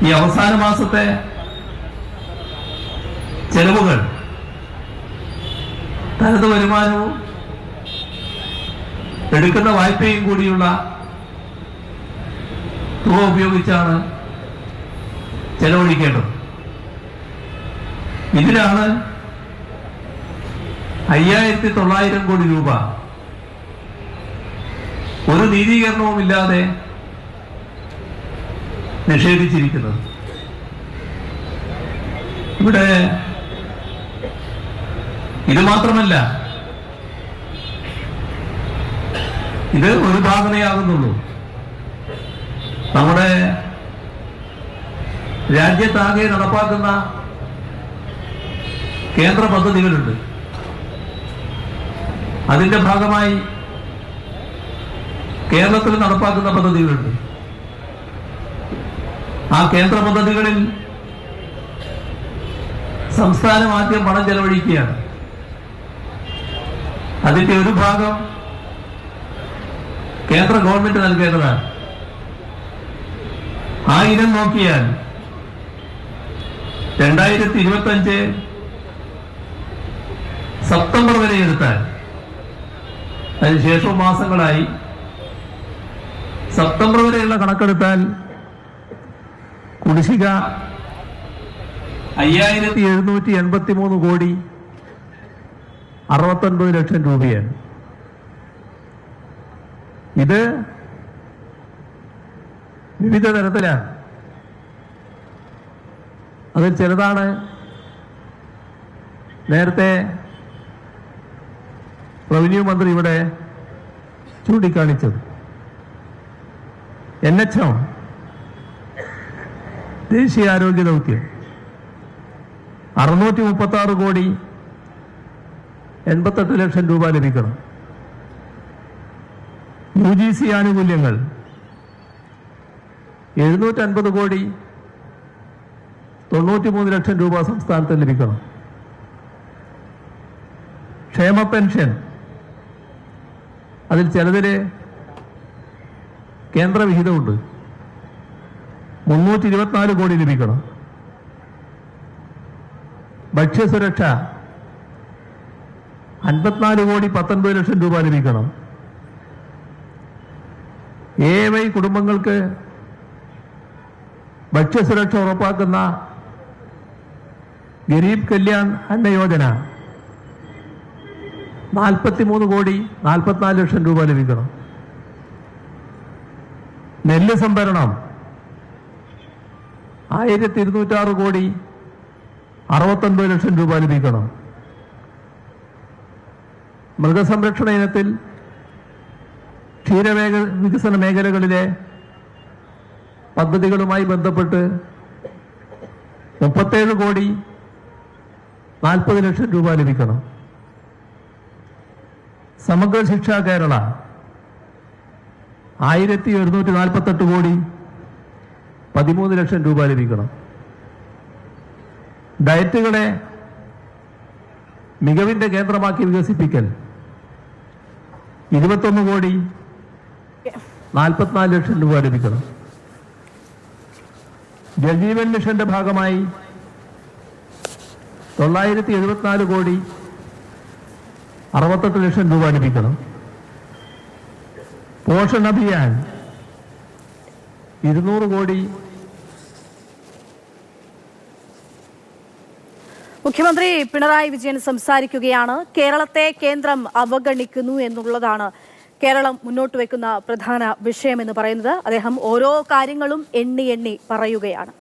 ഈ അവസാന മാസത്തെ ചെലവുകൾ തനത് വരുമാനവും എടുക്കുന്ന വായ്പയും കൂടിയുള്ള തുക ഉപയോഗിച്ചാണ് ചെലവഴിക്കേണ്ടത്. ഇതിനാണ് 5900 കോടി രൂപ ഒരു നീതീകരണവുമില്ലാതെ നിഷേധിച്ചിരിക്കുന്നത്. ഇവിടെ ഇത് മാത്രമല്ല, ഇത് ഒരു ഭാഗമേയാകുന്നുള്ളൂ. നമ്മുടെ രാജ്യത്താകെ നടപ്പാക്കുന്ന കേന്ദ്ര പദ്ധതികളുണ്ട്. അതിന്റെ ഭാഗമായി കേരളത്തിൽ നടപ്പാക്കുന്ന പദ്ധതികളുണ്ട്. ആ കേന്ദ്ര പദ്ധതികളിൽ സംസ്ഥാനം ആദ്യം പണം ചെലവഴിക്കുകയാണ്. അതിന്റെ ഒരു ഭാഗം കേന്ദ്ര ഗവൺമെന്റ് നൽകേണ്ടതാണ്. ആ ഇനം നോക്കിയാൽ 2025 സെപ്റ്റംബർ വരെ എടുത്താൽ, അതിനുശേഷം മാസങ്ങളായി, സെപ്റ്റംബർ വരെയുള്ള കണക്കെടുത്താൽ കുടിശ്ശിക 5783 കോടി 69 ലക്ഷം രൂപയാണ്. ഇത് വിവിധ തരത്തിലാണ്. അതിൽ ചിലതാണ് നേരത്തെ റവന്യൂ മന്ത്രി ഇവിടെ ചൂണ്ടിക്കാണിച്ചത്. NHM, ദേശീയ ആരോഗ്യ ദൗത്യം, 636 കോടി 88 ലക്ഷം രൂപ ലഭിക്കണം. UGC ആനുകൂല്യങ്ങൾ 750 കോടി 93 ലക്ഷം രൂപ സംസ്ഥാനത്ത് ലഭിക്കണം. ക്ഷേമ പെൻഷൻ, അതിൽ ചിലതില് കേന്ദ്ര വിഹിതമുണ്ട്, 324 കോടി ലഭിക്കണം. ഭക്ഷ്യസുരക്ഷ 54 കോടി 19 ലക്ഷം രൂപ ലഭിക്കണം. AY കുടുംബങ്ങൾക്ക് ഭക്ഷ്യസുരക്ഷ ഉറപ്പാക്കുന്ന ഗരീബ് കല്യാൺ അന്ന യോജന 43 കോടി 44 ലക്ഷം രൂപ ലഭിക്കണം. നെല്ല് സംഭരണം 1206 കോടി 69 ലക്ഷം രൂപ ലഭിക്കണം. മൃഗസംരക്ഷണ ഇനത്തിൽ വികസന മേഖലകളിലെ പദ്ധതികളുമായി ബന്ധപ്പെട്ട് 37 കോടി 40 ലക്ഷം രൂപ ലഭിക്കണം. സമഗ്ര ശിക്ഷ കേരള 1148 കോടി 13 ലക്ഷം രൂപ ലഭിക്കണം. ഡയറ്റുകളെ മികവിന്റെ കേന്ദ്രമാക്കി വികസിപ്പിക്കൽ 21 കോടി 44 ലക്ഷം രൂപ ലഭിക്കണം. ജൽജീവൻ മിഷന്റെ ഭാഗമായി 974 കോടി 68 ലക്ഷം രൂപ ലഭിക്കണം. പോഷൺ അഭിയാൻ 200 കോടി. മുഖ്യമന്ത്രി പിണറായി വിജയൻ സംസാരിക്കുകയാണ്. കേരളത്തെ കേന്ദ്രം അവഗണിക്കുന്നു എന്നുള്ളതാണ് കേരളം മുന്നോട്ട് വയ്ക്കുന്ന പ്രധാന വിഷയമെന്ന് പറയുന്നത്. അദ്ദേഹം ഓരോ കാര്യങ്ങളും എണ്ണി പറയുകയാണ്.